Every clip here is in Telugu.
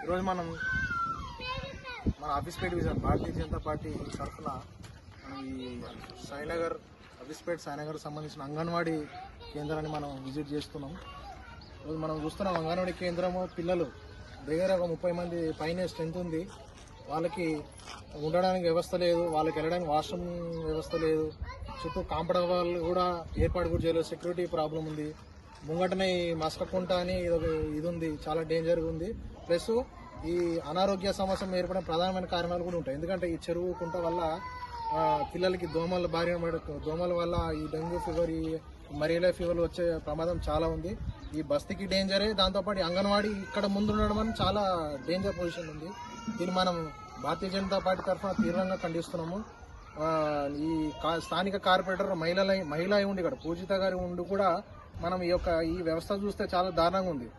ఈరోజు మన అఫీస్పేట్ డివిజన్ భారతీయ జనతా పార్టీ తరఫున ఈ సాయినగర్ సంబంధించిన అంగన్వాడీ కేంద్రాన్ని మనం విజిట్ చేస్తున్నాం. ఈరోజు మనం చూస్తున్నాం అంగన్వాడీ కేంద్రము పిల్లలు దగ్గర ఒక 30 మంది పైన స్ట్రెంత్ ఉంది. వాళ్ళకి ఉండడానికి వ్యవస్థ లేదు, వాళ్ళకి వెళ్ళడానికి వాష్రూమ్ వ్యవస్థ లేదు, చుట్టూ కాంపౌండ్ వాళ్ళు కూడా ఏర్పాటు కూడా చేయలేదు, సెక్యూరిటీ ప్రాబ్లం ఉంది. ముంగటనే ఈ మస్కకుంట అని ఇది ఉంది, చాలా డేంజర్గా ఉంది. ప్లస్ ఈ అనారోగ్య సమస్య ఏర్పడిన ప్రధానమైన కారణాలు కూడా ఉంటాయి. ఎందుకంటే ఈ చెరువు కుంట వల్ల పిల్లలకి దోమల వల్ల ఈ డెంగ్యూ ఫీవర్, ఈ మలేరియా ఫీవర్లు వచ్చే ప్రమాదం చాలా ఉంది. ఈ బస్తీకి డేంజరే, దాంతోపాటు అంగన్వాడీ ఇక్కడ ముందు ఉండడం అని చాలా డేంజర్ పొజిషన్ ఉంది. దీన్ని మనం భారతీయ జనతా పార్టీ తరఫున తీవ్రంగా ఖండిస్తున్నాము. ఈ స్థానిక కార్పొరేటర్ మహిళ ఉండి ఇక్కడ పూజిత గారి ఉండి కూడా మనం ఈ వ్యవస్థ చూస్తే చాలా దారుణంగా ఉంది.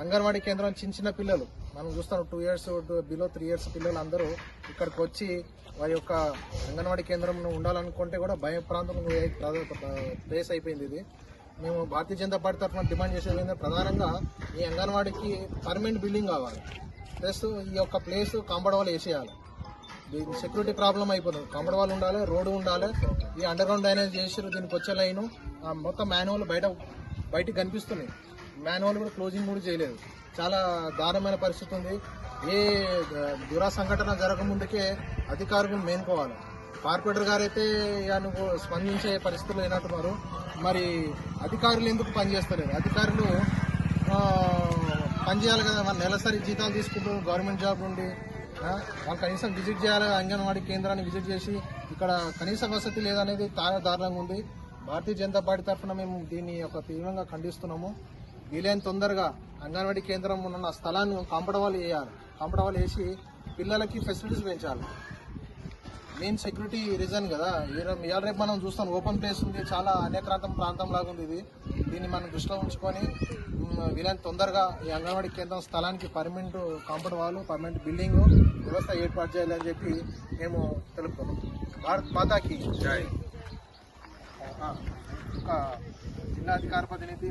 అంగన్వాడీ కేంద్రం చిన్న పిల్లలు మనం చూస్తాం, 2 years బిలో 3 years పిల్లలు అందరూ ఇక్కడికి వచ్చి వారి యొక్క అంగన్వాడీ కేంద్రంలో ఉండాలనుకుంటే కూడా భయప్రాంతం ప్లేస్ అయిపోయింది. ఇది మేము భారతీయ జనతా పార్టీ తరఫున డిమాండ్ చేసేది ఏంటంటే ప్రధానంగా ఈ అంగన్వాడీకి పర్మనెంట్ బిల్డింగ్ కావాలి. ప్లస్ ఈ యొక్క ప్లేస్ కాంపౌండ్ వాల్ వేసేయాలి. దీని సెక్యూరిటీ ప్రాబ్లం అయిపోతుంది. కాంపౌండ్ వాల్ ఉండాలి, రోడ్డు ఉండాలి, ఈ అండర్ గ్రౌండ్ డ్రైనేజ్ చేసి దీనికి వచ్చే లైను మొత్తం మాన్యువల్ బయటకు కనిపిస్తున్నాయి. మాన్యువల్ కూడా క్లోజింగ్ కూడా చేయలేదు. చాలా దారుణమైన పరిస్థితి ఉంది. ఏ దురా సంఘటన జరగకముందుకే అధికారులు మేనుకోవాలి. కార్పొరేటర్ గారు అయితే స్పందించే పరిస్థితులు లేనట్టున్నారు. మరి అధికారులు ఎందుకు పనిచేస్తలేరు? అధికారులు పనిచేయాలి కదా, మన నెలసరి జీతాలు తీసుకుంటూ గవర్నమెంట్ జాబ్ నుండి వాళ్ళు కనీసం విజిట్ చేయాలి. అంగన్వాడీ కేంద్రాన్ని విజిట్ చేసి ఇక్కడ కనీస వసతి లేదనేది చాలా దారుణంగా ఉంది. భారతీయ జనతా పార్టీ తరఫున మేము దీన్ని తీవ్రంగా ఖండిస్తున్నాము. వీలైన తొందరగా అంగన్వాడీ కేంద్రం ఉన్న స్థలాన్ని కాంపౌండ్ వాల్ వేయాలి. కాంపౌండ్ వాల్ వేసి పిల్లలకి ఫెసిలిటీస్ పెంచాలి. మెయిన్ సెక్యూరిటీ రీజన్ కదా. ఇవాళ రేపు మనం చూస్తాం, ఓపెన్ ప్లేస్ ఉంది, చాలా ప్రాంతం లాగా ఉంది. దీన్ని మనం దృష్టిలో ఉంచుకొని వీలైన తొందరగా ఈ అంగన్వాడీ కేంద్రం స్థలానికి permanent compound wall, permanent building వ్యవస్థ ఏర్పాటు చేయాలని చెప్పి మేము తెలుపుతున్నాం. భారత్ మాతాకి జై. జిల్లా అధికార ప్రతినిధి